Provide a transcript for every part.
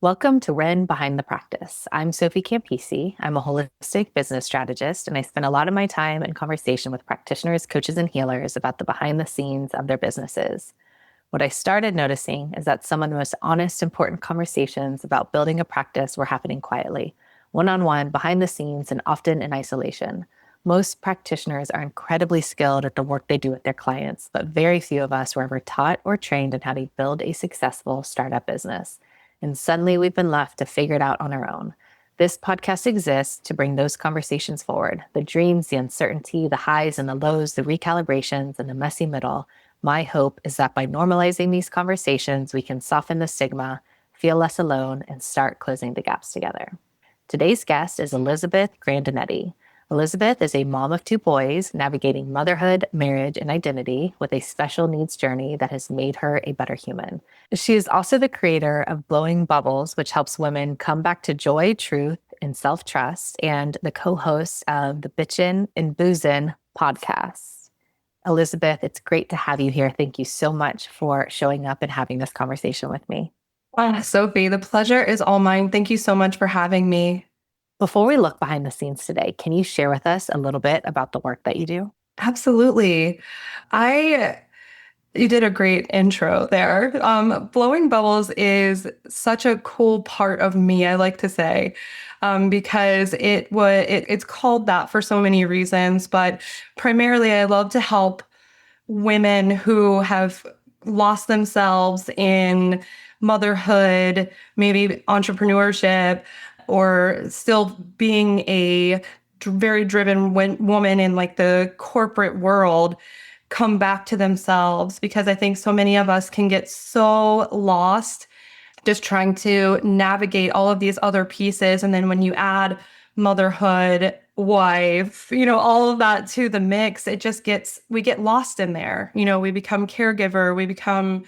Welcome to Ren Behind the Practice. I'm Sophie Campisi. I'm a holistic business strategist, and I spend a lot of my time in conversation with practitioners, coaches, and healers about the behind the scenes of their businesses. What I started noticing is that some of the most honest, important conversations about building a practice were happening quietly, one on one, behind the scenes, and often in isolation. Most practitioners are incredibly skilled at the work they do with their clients, but very few of us were ever taught or trained in how to build a successful startup business. And suddenly we've been left to figure it out on our own. This podcast exists to bring those conversations forward, the dreams, the uncertainty, the highs and the lows, the recalibrations, and the messy middle. My hope is that by normalizing these conversations, we can soften the stigma, feel less alone, and start closing the gaps together. Today's guest is Elizabeth Grandinetti. Elizabeth is a mom of two boys, navigating motherhood, marriage, and identity with a special needs journey that has made her a better human. She is also the creator of Blowing Bubbles, which helps women come back to joy, truth, and self-trust, and the co-host of the Bitchin' and Boozin' podcast. Elizabeth, it's great to have you here. Thank you so much for showing up and having this conversation with me. Sophie, the pleasure is all mine. Thank you so much for having me. Before we look behind the scenes today, can you share with us a little bit about the work that you do? Absolutely. I You did a great intro there. Blowing bubbles is such a cool part of me, I like to say, because it's called that for so many reasons, but primarily I love to help women who have lost themselves in motherhood, maybe entrepreneurship, or still being a very driven woman in like the corporate world come back to themselves, because I think so many of us can get so lost just trying to navigate all of these other pieces. And then when you add motherhood, wife, all of that to the mix, we get lost in there. We become caregiver, we become,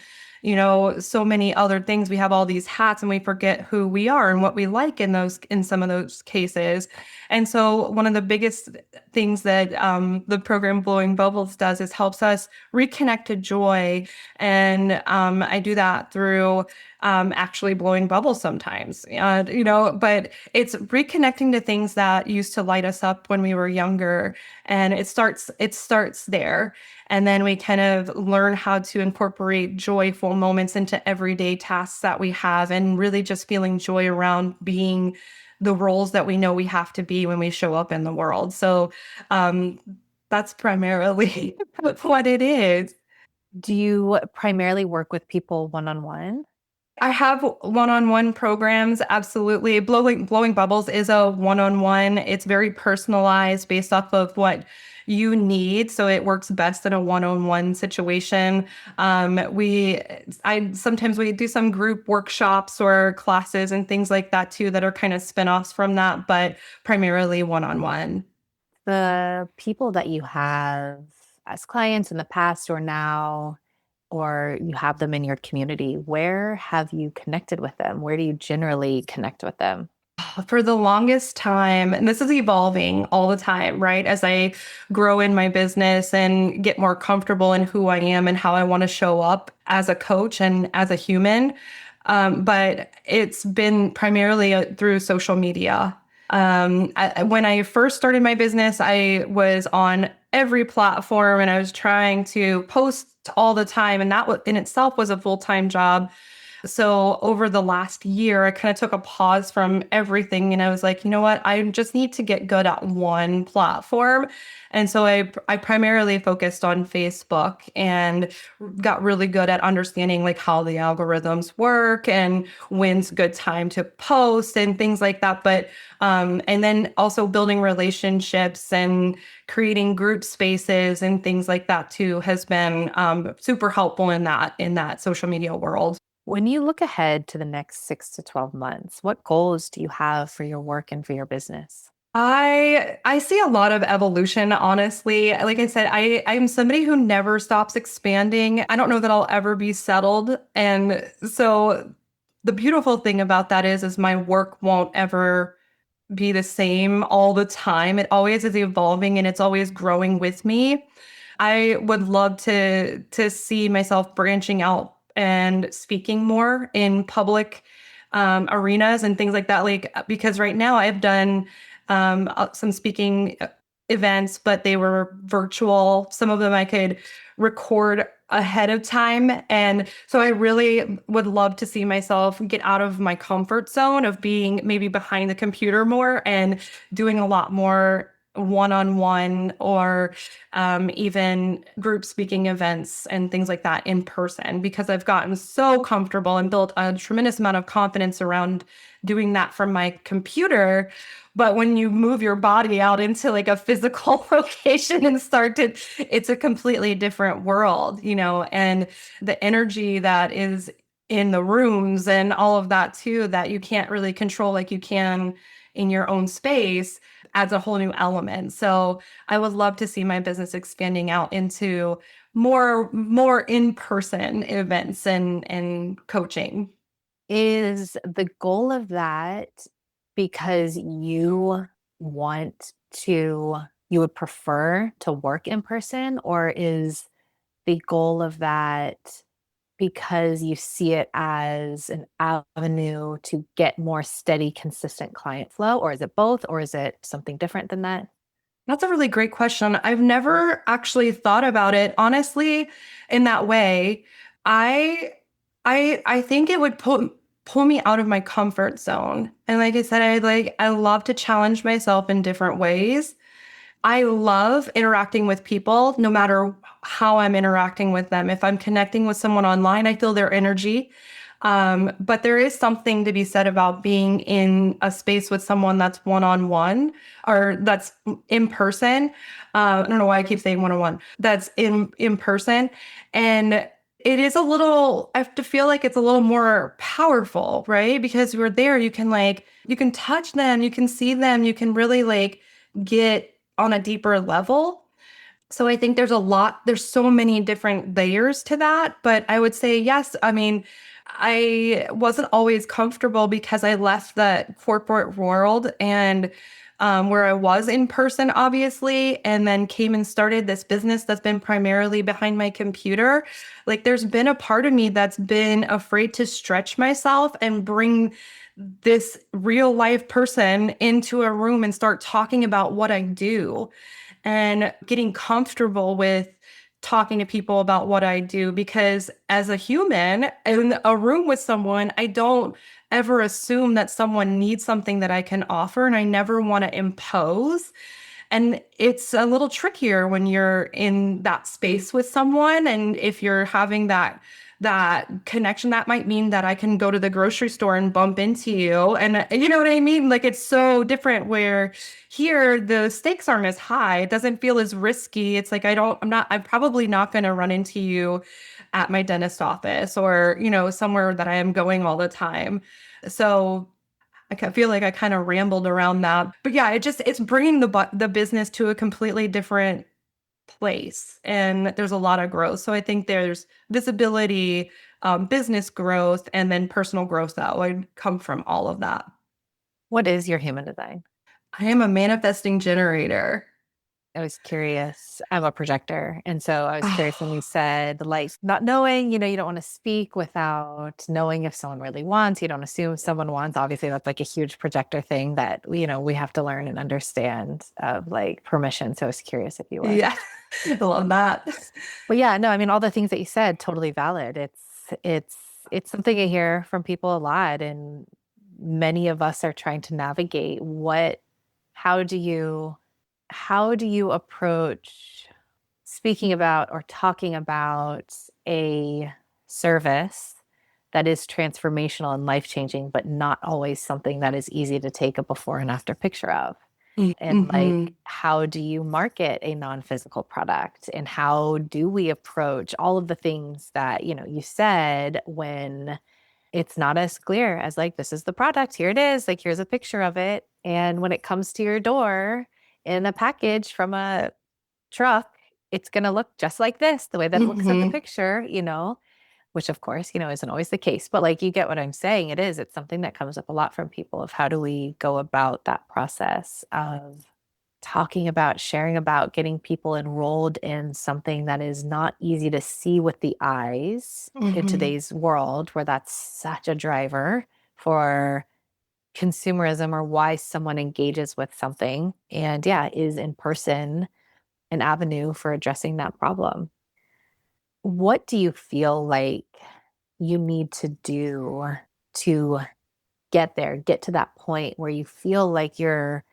so many other things. We have all these hats and we forget who we are and what we like in some of those cases. And so one of the biggest things that the program Blowing Bubbles does is helps us reconnect to joy. And I do that through actually blowing bubbles sometimes, but it's reconnecting to things that used to light us up when we were younger. And it starts there. And then we kind of learn how to incorporate joyful moments into everyday tasks that we have, and really just feeling joy around being the roles that we know we have to be when we show up in the world. So that's primarily what it is. Do you primarily work with people one-on-one? I have one-on-one programs. Absolutely. Blowing Bubbles is a one-on-one. It's very personalized based off of what you need. So it works best in a one-on-one situation. Sometimes we do some group workshops or classes and things like that too, that are kind of spin-offs from that, but primarily one-on-one. The people that you have as clients in the past or now, or you have them in your community, where have you connected with them? Where do you generally connect with them? For the longest time, and this is evolving all the time, right? As I grow in my business and get more comfortable in who I am and how I want to show up as a coach and as a human. But it's been primarily through social media. When I first started my business, I was on every platform and I was trying to post all the time. And that in itself was a full-time job. So over the last year, I kind of took a pause from everything and I was like, you know what? I just need to get good at one platform. And so I primarily focused on Facebook and got really good at understanding like how the algorithms work and when's a good time to post and things like that. But and then also building relationships and creating group spaces and things like that too has been super helpful in that social media world. When you look ahead to the next 6 to 12 months, what goals do you have for your work and for your business? I see a lot of evolution, honestly. Like I said, I'm somebody who never stops expanding. I don't know that I'll ever be settled. And so the beautiful thing about that is my work won't ever be the same all the time. It always is evolving and it's always growing with me. I would love to see myself branching out and speaking more in public arenas and things like that. Like, because right now I've done some speaking events, but they were virtual. Some of them I could record ahead of time. And so I really would love to see myself get out of my comfort zone of being maybe behind the computer more and doing a lot more one-on-one or even group speaking events and things like that in person because I've gotten so comfortable and built a tremendous amount of confidence around doing that from my computer. But when you move your body out into like a physical location and start to, it's a completely different world, and the energy that is in the rooms and all of that too, that you can't really control like you can in your own space adds a whole new element. So I would love to see my business expanding out into more in-person events and coaching. Is the goal of that because want you would prefer to work in person, or is the goal of that because you see it as an avenue to get more steady, consistent client flow, or is it both, or is it something different than that? That's a really great question. I've never actually thought about it honestly in that way. I I think it would pull me out of my comfort zone. And like I said, I love to challenge myself in different ways. I love interacting with people no matter how I'm interacting with them. If I'm connecting with someone online, I feel their energy. But there is something to be said about being in a space with someone that's one-on-one or that's in person. I don't know why I keep saying one-on-one. That's in person. And it is a little, I have to feel like it's a little more powerful, right? Because you're there, you can touch them, you can see them, you can really like get on a deeper level. So I think there's so many different layers to that. But I would say, yes, I mean, I wasn't always comfortable because I left that corporate world and where I was in person, obviously, and then came and started this business that's been primarily behind my computer. Like, there's been a part of me that's been afraid to stretch myself and bring this real life person into a room and start talking about what I do and getting comfortable with talking to people about what I do because as a human in a room with someone, I don't ever assume that someone needs something that I can offer and I never want to impose. And it's a little trickier when you're in that space with someone and if you're having that connection that might mean that I can go to the grocery store and bump into you and you know what I mean, like it's so different where here the stakes aren't as high, it doesn't feel as risky. It's like I'm probably not going to run into you at my dentist office or somewhere that I am going all the time. So feel like I kind of rambled around that. But yeah, it's bringing the business to a completely different place and there's a lot of growth. So I think there's visibility, business growth, and then personal growth that would come from all of that. What is your human design? I am a manifesting generator. I was curious. I'm a projector. And so I was curious when you said, like, not knowing, you don't want to speak without knowing if someone really wants. You don't assume someone wants. Obviously, that's like a huge projector thing that, we have to learn and understand of like permission. So I was curious if you were. Yeah, I love that. But yeah, no, I mean, all the things that you said, totally valid. It's, it's something I hear from people a lot. And many of us are trying to navigate how do you, how do you approach speaking about or talking about a service that is transformational and life changing, but not always something that is easy to take a before and after picture of? And Mm-hmm. like, how do you market a non physical product? And how do we approach all of the things that, you said when it's not as clear as like, this is the product, here it is, like, here's a picture of it. And when it comes to your door in a package from a truck, it's going to look just like this, the way that it looks in the Mm-hmm. picture, which of course, isn't always the case. But like, you get what I'm saying. It's something that comes up a lot from people of how do we go about that process of talking about, sharing about, getting people enrolled in something that is not easy to see with the eyes in Mm-hmm. today's world where that's such a driver for consumerism or why someone engages with something. And yeah, is in person an avenue for addressing that problem. What do you feel like you need to do to get there, get to that point where you feel like you're,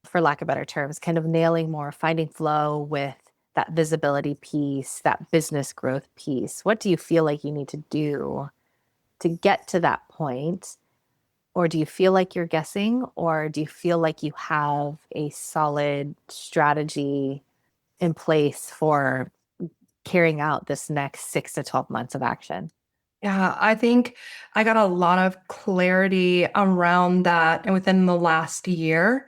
for lack of better terms, kind of nailing more, finding flow with that visibility piece, that business growth piece? What do you feel like you need to do to get to that point? Or do you feel like you're guessing, or do you feel like you have a solid strategy in place for carrying out this next 6 to 12 months of action? Yeah, I think I got a lot of clarity around that within the last year,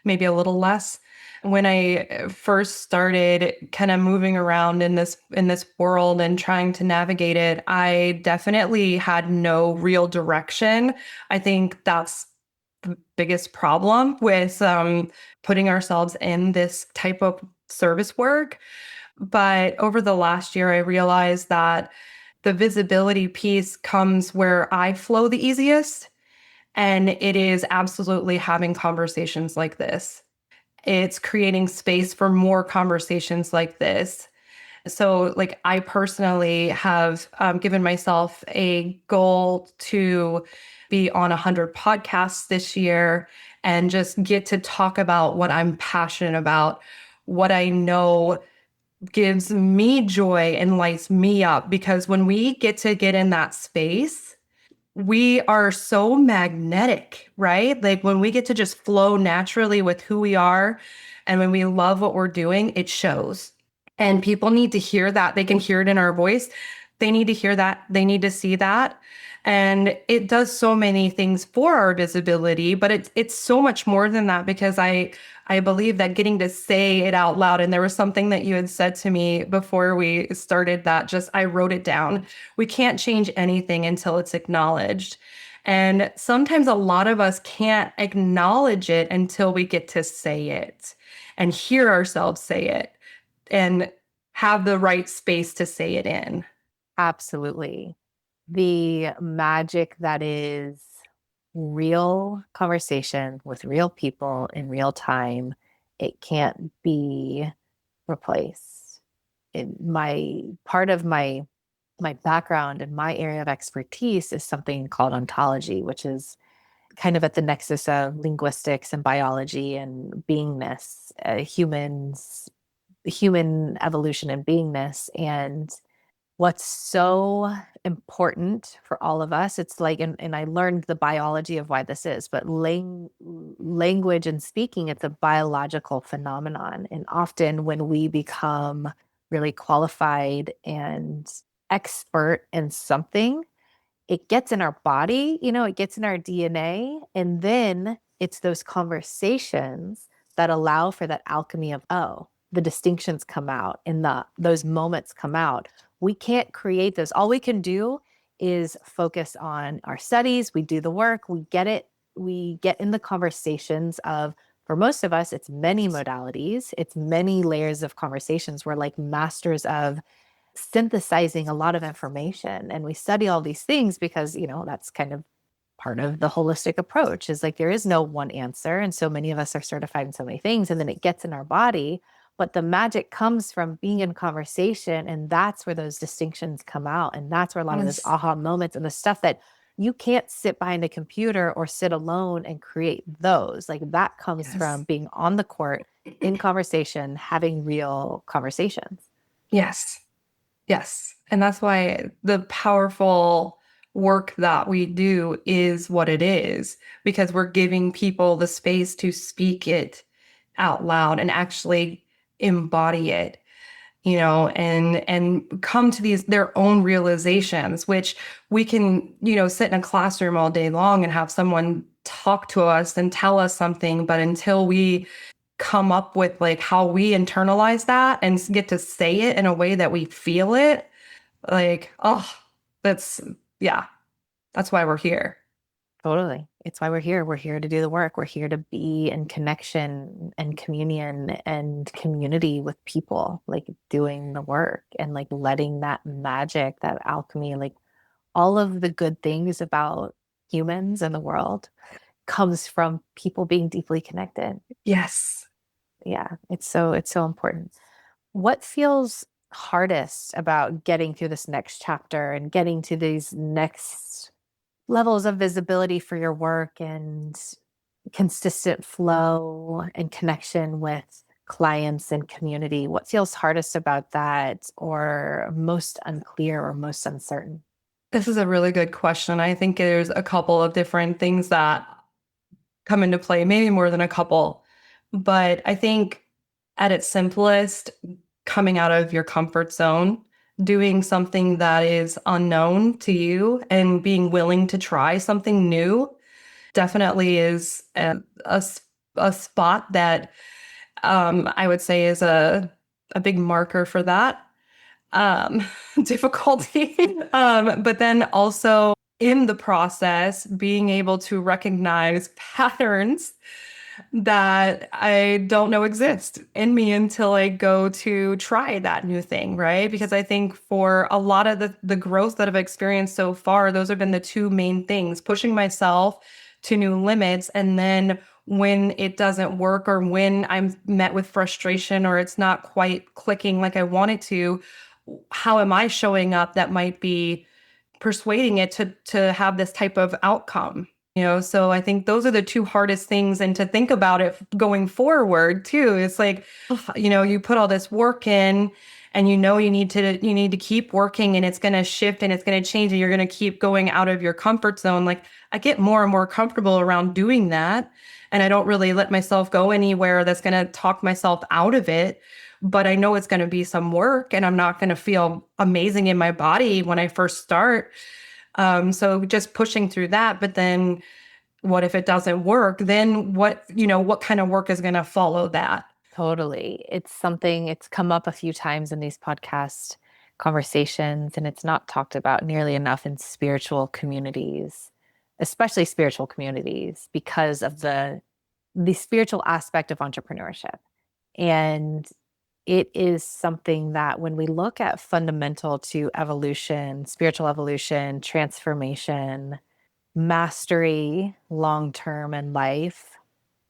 maybe a little less. When I first started kind of moving around in this world and trying to navigate it, I definitely had no real direction. I think that's the biggest problem with putting ourselves in this type of service work. But over the last year, I realized that the visibility piece comes where I flow the easiest, and it is absolutely having conversations like this. It's creating space for more conversations like this. So, like, I personally have given myself a goal to be on 100 podcasts this year and just get to talk about what I'm passionate about, what I know gives me joy and lights me up. Because when we get in that space, we are so magnetic, right? Like when we get to just flow naturally with who we are and when we love what we're doing, it shows. And people need to hear that. They can hear it in our voice. They need to hear that. They need to see that. And it does so many things for our visibility, but it's so much more than that because I believe that getting to say it out loud, and there was something that you had said to me before we started that just I wrote it down. We can't change anything until it's acknowledged. And sometimes a lot of us can't acknowledge it until we get to say it and hear ourselves say it and have the right space to say it in. Absolutely. The magic that is real conversation with real people in real time, it can't be replaced. My part of my background and my area of expertise is something called ontology, which is kind of at the nexus of linguistics and biology and beingness, human evolution and beingness. And what's so important for all of us, it's like, and I learned the biology of why this is, but language and speaking, it's a biological phenomenon. And often when we become really qualified and expert in something, it gets in our body, it gets in our DNA. And then it's those conversations that allow for that alchemy of, oh, the distinctions come out and those moments come out. We can't create those. All we can do is focus on our studies. We do the work, we get it. We get in the conversations of, for most of us, it's many modalities, it's many layers of conversations. We're like masters of synthesizing a lot of information, and we study all these things because that's kind of part of the holistic approach, is like there is no one answer, and so many of us are certified in so many things, and then it gets in our body. But the magic comes from being in conversation, and that's where those distinctions come out, and that's where a lot of those Yes. aha moments and the stuff that you can't sit behind a computer or sit alone and create, those like that comes Yes. from being on the court, in conversation, having real conversations. Yes. Yes. And that's why the powerful work that we do is what it is, because we're giving people the space to speak it out loud and actually embody it, and come to these their own realizations, which we can, sit in a classroom all day long and have someone talk to us and tell us something, but until we come up with like how we internalize that and get to say it in a way that we feel it, like, oh, that's, yeah, that's why we're here. Totally. It's why we're here. We're here to do the work. We're here to be in connection and communion and community with people, like doing the work and like letting that magic, that alchemy, like all of the good things about humans in the world comes from people being deeply connected. Yes. Yeah, it's so important. What feels hardest about getting through this next chapter and getting to these next levels of visibility for your work and consistent flow and connection with clients and community? What feels hardest about that, or most unclear or most uncertain? This is a really good question. I think there's a couple of different things that come into play, maybe more than a couple. But I think at its simplest, coming out of your comfort zone, doing something that is unknown to you and being willing to try something new definitely is a spot that I would say is a big marker for that um, difficulty. But then also in the process, being able to recognize patterns that I don't know exist in me until I go to try that new thing, right? Because I think for a lot of the growth that I've experienced so far, those have been the two main things, pushing myself to new limits. And then when it doesn't work or when I'm met with frustration or it's not quite clicking like I want it to, how am I showing up that might be persuading it to have this type of outcome? So I think those are the two hardest things. And to think about it going forward too, it's like, you put all this work in and you need to keep working and it's going to shift and it's going to change and you're going to keep going out of your comfort zone. Like I get more and more comfortable around doing that. And I don't really let myself go anywhere that's going to talk myself out of it. But I know it's going to be some work and I'm not going to feel amazing in my body when I first start. So just pushing through that, but then what if it doesn't work? Then what kind of work is going to follow that? Totally. It's something, it's come up a few times in these podcast conversations, and it's not talked about nearly enough in spiritual communities, especially spiritual communities, because of the spiritual aspect of entrepreneurship. And it is something that when we look at fundamental to evolution, spiritual evolution, transformation, mastery, long term in life,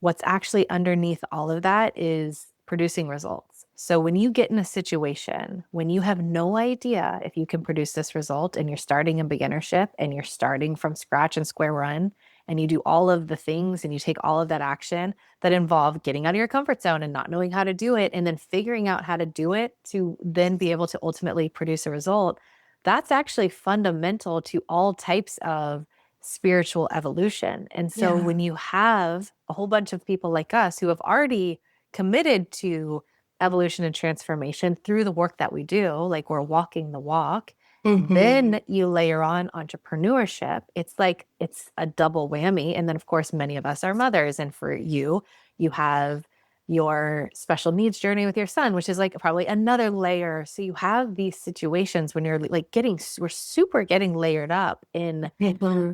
what's actually underneath all of that is producing results. So when you get in a situation when you have no idea if you can produce this result and you're starting in beginnership and you're starting from scratch and square one, and you do all of the things and you take all of that action that involve getting out of your comfort zone and not knowing how to do it and then figuring out how to do it to then be able to ultimately produce a result, that's actually fundamental to all types of spiritual evolution. And so Yeah. when you have a whole bunch of people like us who have already committed to evolution and transformation through the work that we do, like we're walking the walk, Hmm. then you layer on entrepreneurship. It's like it's a double whammy. And then, of course, many of us are mothers. And for you, you have your special needs journey with your son, which is like probably another layer. So you have these situations when you're like we're super getting layered up in Hmm.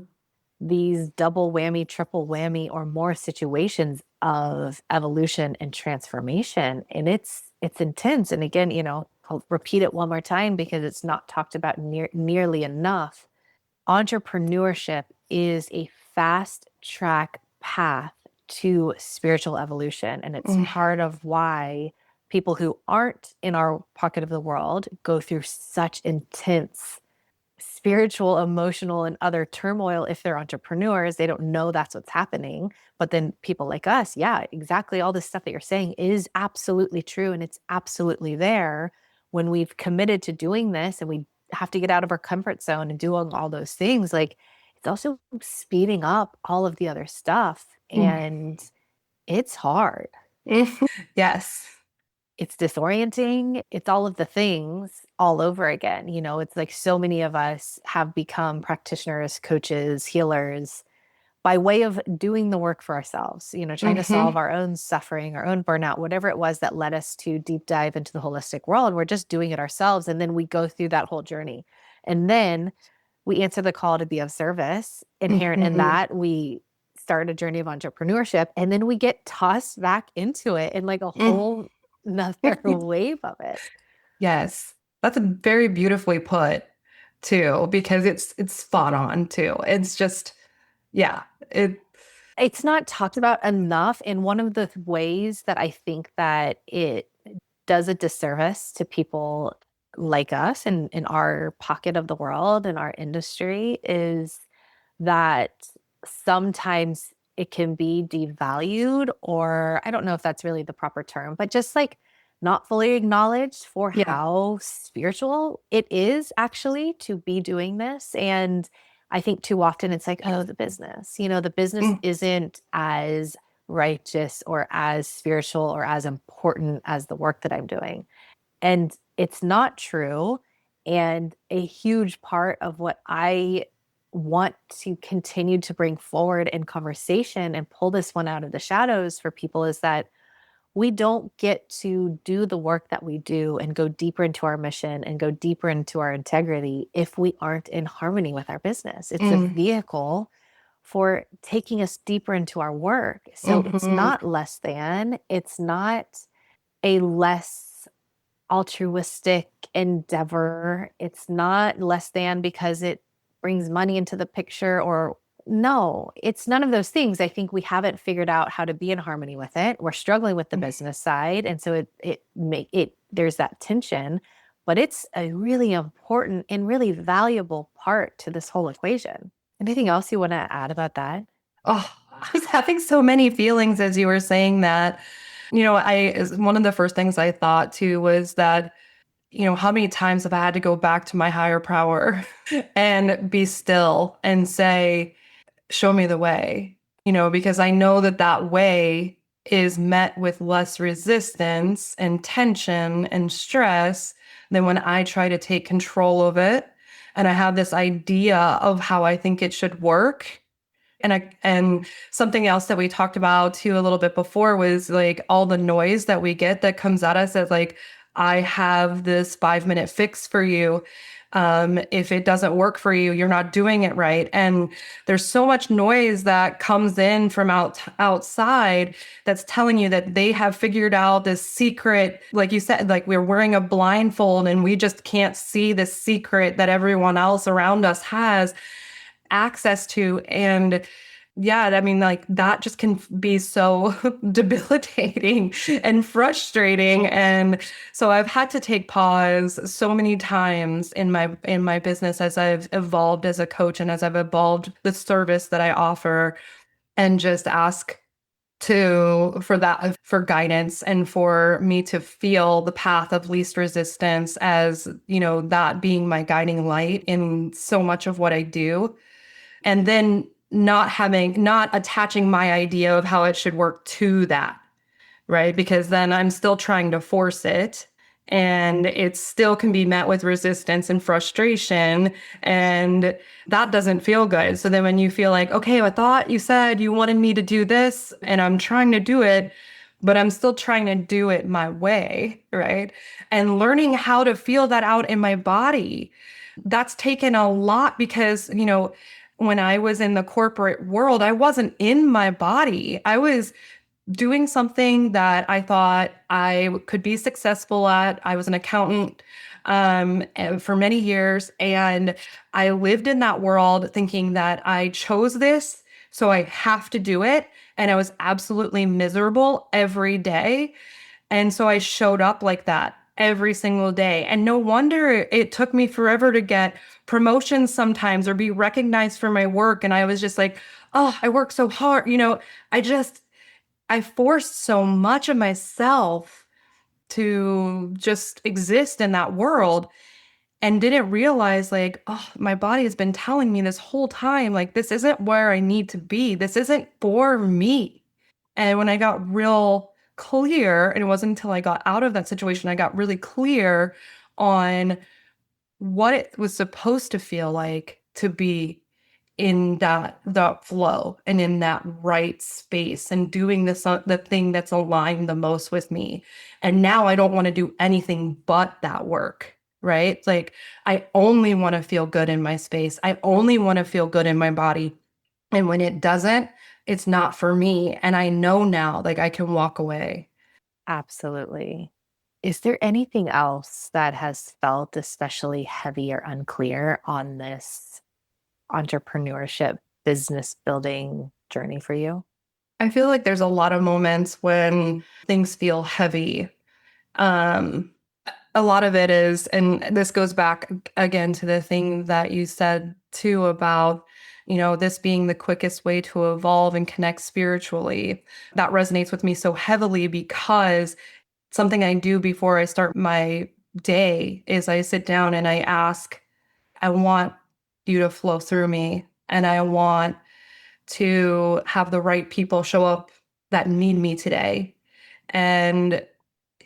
these double whammy, triple whammy, or more situations of evolution and transformation. And it's intense. And again, I'll repeat it one more time because it's not talked about nearly enough. Entrepreneurship is a fast track path to spiritual evolution. And it's part of why people who aren't in our pocket of the world go through such intense spiritual, emotional, and other turmoil. If they're entrepreneurs, they don't know that's what's happening. But then people like us, yeah, exactly. All this stuff that you're saying is absolutely true. And it's absolutely there when we've committed to doing this and we have to get out of our comfort zone and doing all those things. Like it's also speeding up all of the other stuff. And it's hard. Yes. It's disorienting. It's all of the things all over again. It's like so many of us have become practitioners, coaches, healers by way of doing the work for ourselves, trying to solve Hmm. our own suffering, our own burnout, whatever it was that led us to deep dive into the holistic world. We're just doing it ourselves. And then we go through that whole journey. And then we answer the call to be of service. Inherent in Hmm. that, we start a journey of entrepreneurship and then we get tossed back into it in like a whole another wave of it. Yes. That's a very beautifully put too, because it's spot on too. It's just Yeah. It, It's not talked about enough. And one of the ways that I think that it does a disservice to people like us in our pocket of the world, in our industry, is that sometimes it can be devalued, or I don't know if that's really the proper term, but just like not fully acknowledged for yeah. how spiritual it is actually to be doing this. And I think too often it's like, oh, the business, the business Mm, isn't as righteous or as spiritual or as important as the work that I'm doing. And it's not true. And a huge part of what I want to continue to bring forward in conversation and pull this one out of the shadows for people is that we don't get to do the work that we do and go deeper into our mission and go deeper into our integrity if we aren't in harmony with our business. It's a mm, vehicle for taking us deeper into our work. So it's mhm. not less than, it's not a less altruistic endeavor. It's not less than because it brings money into the picture or no, it's none of those things. I think we haven't figured out how to be in harmony with it. We're struggling with the business side, and so it there's that tension, but it's a really important and really valuable part to this whole equation. Anything else you want to add about that? Oh, I was having so many feelings as you were saying that. One of the first things I thought too was that, how many times have I had to go back to my higher power and be still and say, show me the way, because I know that that way is met with less resistance and tension and stress than when I try to take control of it. And I have this idea of how I think it should work. And something else that we talked about too a little bit before was like all the noise that we get that comes at us as like, I have this 5-minute fix for you. If it doesn't work for you, you're not doing it right. And there's so much noise that comes in from outside that's telling you that they have figured out this secret, like you said, like we're wearing a blindfold and we just can't see the secret that everyone else around us has access to. And yeah, I mean, like that just can be so debilitating and frustrating. And so I've had to take pause so many times in my business as I've evolved as a coach and as I've evolved the service that I offer, and just ask to for that for guidance and for me to feel the path of least resistance as, that being my guiding light in so much of what I do, and then not attaching my idea of how it should work to that, right? Because then I'm still trying to force it and it still can be met with resistance and frustration, and that doesn't feel good. So then when you feel like, okay, I thought you said you wanted me to do this and I'm trying to do it, but I'm still trying to do it my way, right? And learning how to feel that out in my body, that's taken a lot because, when I was in the corporate world, I wasn't in my body. I was doing something that I thought I could be successful at. I was an accountant and for many years, and I lived in that world thinking that I chose this, so I have to do it. And I was absolutely miserable every day. And so I showed up like that every single day. And no wonder it took me forever to get promotions sometimes or be recognized for my work. And I was just like, oh, I work so hard. I forced so much of myself to just exist in that world and didn't realize, like, oh, my body has been telling me this whole time, like, this isn't where I need to be. This isn't for me. And when I got real clear, and it wasn't until I got out of that situation, I got really clear on what it was supposed to feel like to be in that flow and in that right space and doing the thing that's aligned the most with me. And now I don't want to do anything but that work, right? It's like I only want to feel good in my space. I only want to feel good in my body. And when it doesn't, it's not for me. And I know now, like I can walk away. Absolutely. Is there anything else that has felt especially heavy or unclear on this entrepreneurship business building journey for you? I feel like there's a lot of moments when things feel heavy. Um, a lot of it is, and this goes back again to the thing that you said too about, this being the quickest way to evolve and connect spiritually. That resonates with me so heavily because something I do before I start my day is I sit down and I ask, I want you to flow through me, and I want to have the right people show up that need me today. And,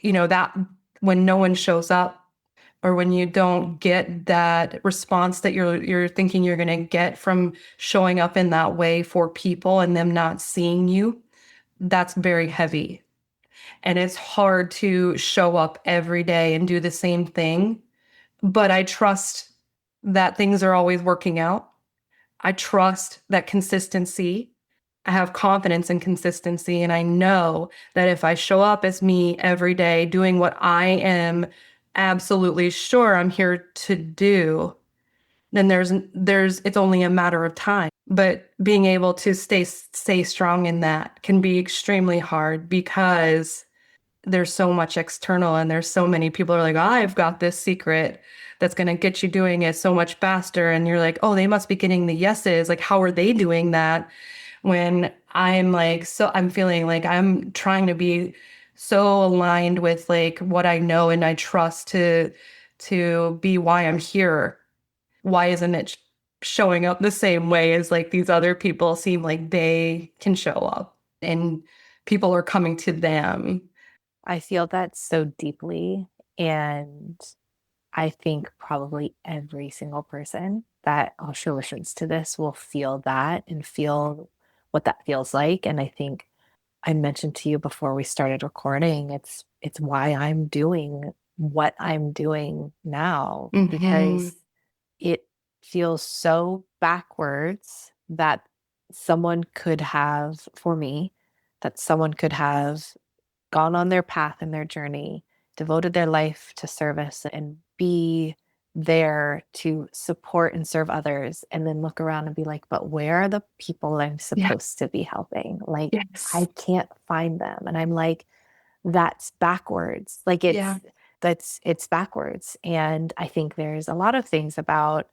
that when no one shows up or when you don't get that response that you're thinking you're going to get from showing up in that way for people and them not seeing you, that's very heavy. And it's hard to show up every day and do the same thing. But I trust that things are always working out. I trust that consistency. I have confidence in consistency. And I know that if I show up as me every day, doing what I am absolutely sure I'm here to do, then it's only a matter of time. But being able to stay strong in that can be extremely hard because there's so much external and there's so many people are like, I've got this secret that's going to get you doing it so much faster. And you're like, oh, they must be getting the yeses. Like, how are they doing that? When I'm like, so I'm feeling like I'm trying to be so aligned with like what I know and I trust to be why I'm here. Why isn't it showing up the same way as like these other people seem like they can show up and people are coming to them? I feel that so deeply. And I think probably every single person that also listens to this will feel that and feel what that feels like. And I think I mentioned to you before we started recording, it's why I'm doing what I'm doing now, Hmm. because it feels so backwards that someone could have, for me, that someone could have gone on their path and their journey, devoted their life to service and be there to support and serve others, and then look around and be like, but where are the people I'm Yeah. supposed to be helping? Like, I Yes. can't find them. And I'm like, that's backwards. Like Yeah. it's backwards. And I think there's a lot of things about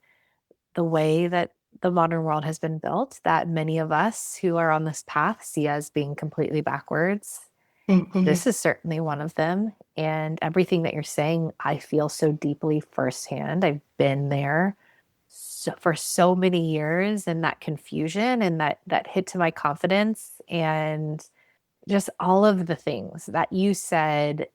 the way that the modern world has been built that many of us who are on this path see as being completely backwards. Hmm. This is certainly one of them. And everything that you're saying, I feel so deeply firsthand. I've been there for so many years, and that confusion and that hit to my confidence and just all of the things that you said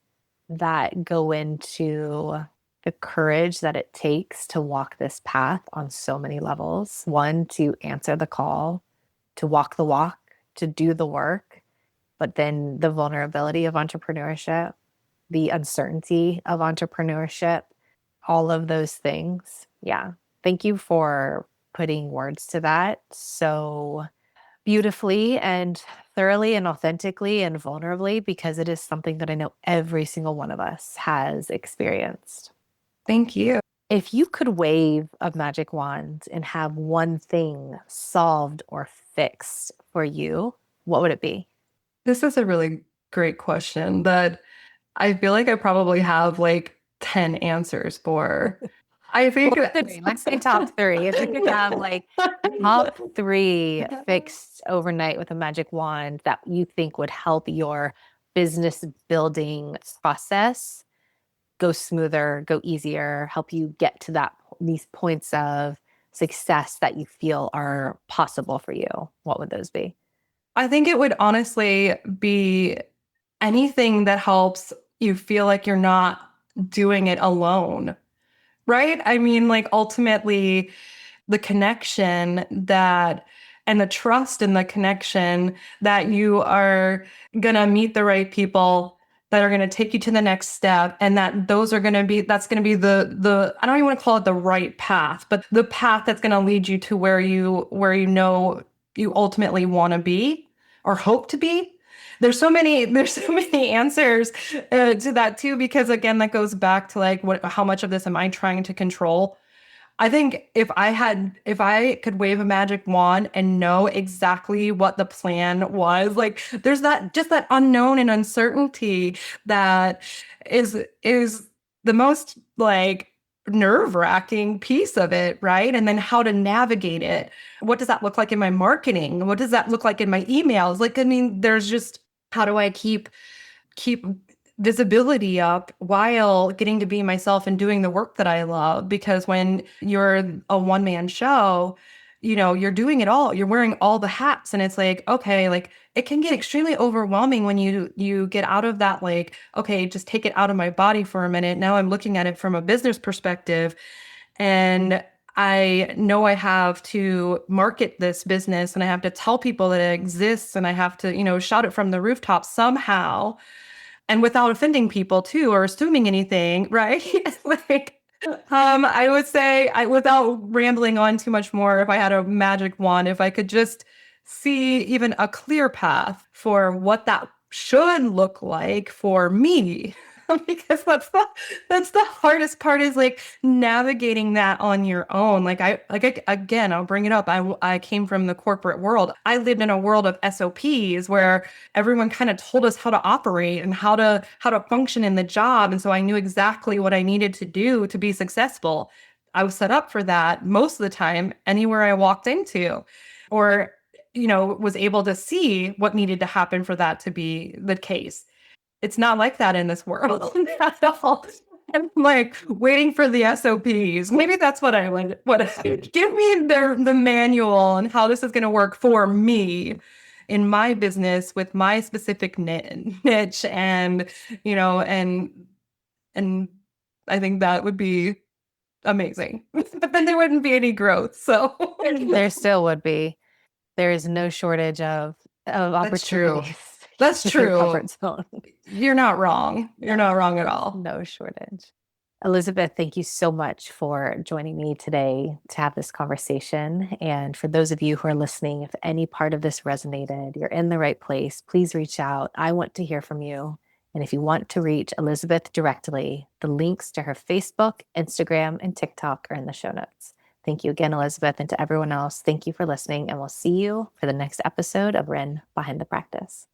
that go into the courage that it takes to walk this path on so many levels. One, to answer the call, to walk the walk, to do the work, but then the vulnerability of entrepreneurship, the uncertainty of entrepreneurship, all of those things. Yeah. Thank you for putting words to that so beautifully and thoroughly and authentically and vulnerably, because it is something that I know every single one of us has experienced. Thank you. If you could wave a magic wand and have one thing solved or fixed for you, what would it be? This is a really great question that I feel like I probably have like 10 answers for. I think Well, three. Let's say top three. If you could have like top three fixed overnight with a magic wand that you think would help your business building process go smoother, go easier, help you get to these points of success that you feel are possible for you, what would those be? I think it would honestly be anything that helps you feel like you're not doing it alone, right? I mean, like ultimately, the connection that and the trust in the connection that you are going to meet the right people that are going to take you to the next step, and that those are going to be that's going to be the I don't even want to call it the right path, but the path that's going to lead you to where you know you ultimately want to be or hope to be. There's so many answers to that too, because again that goes back to like what how much of this am I trying to control. I think if I could wave a magic wand and know exactly what the plan was, like there's that just that unknown and uncertainty that is the most like nerve-wracking piece of it, right? And then how to navigate it. What does that look like in my marketing? What does that look like in my emails? Like, I mean, there's just how do I keep visibility up while getting to be myself and doing the work that I love. Because when you're a one-man show, you're doing it all. You're wearing all the hats. And it's like, okay, like it can get extremely overwhelming when you get out of that, like, okay, just take it out of my body for a minute. Now I'm looking at it from a business perspective. And I know I have to market this business and I have to tell people that it exists and I have to, shout it from the rooftop somehow and without offending people too or assuming anything, right? Like, I would say, without rambling on too much more, if I had a magic wand, if I could just see even a clear path for what that should look like for me, because that's the hardest part is like navigating that on your own. Again, I'll bring it up. I came from the corporate world. I lived in a world of SOPs where everyone kind of told us how to operate and how to function in the job. And so I knew exactly what I needed to do to be successful. I was set up for that most of the time, anywhere I walked into, or was able to see what needed to happen for that to be the case. It's not like that in this world at all. I'm like waiting for the SOPs. Maybe that's what I would. What give me the manual and how this is going to work for me in my business with my specific niche, and you know, and I think that would be amazing. But then there wouldn't be any growth. So There still would be. There is no shortage of that's true. opportunities to That's get out of your true. comfort zone. You're not wrong. You're No, not wrong at all. no shortage. Elizabeth, thank you so much for joining me today to have this conversation. And for those of you who are listening, if any part of this resonated, you're in the right place, please reach out. I want to hear from you. And if you want to reach Elizabeth directly, the links to her Facebook, Instagram, and TikTok are in the show notes. Thank you again, Elizabeth, and to everyone else. Thank you for listening, and we'll see you for the next episode of Ren Behind the Practice.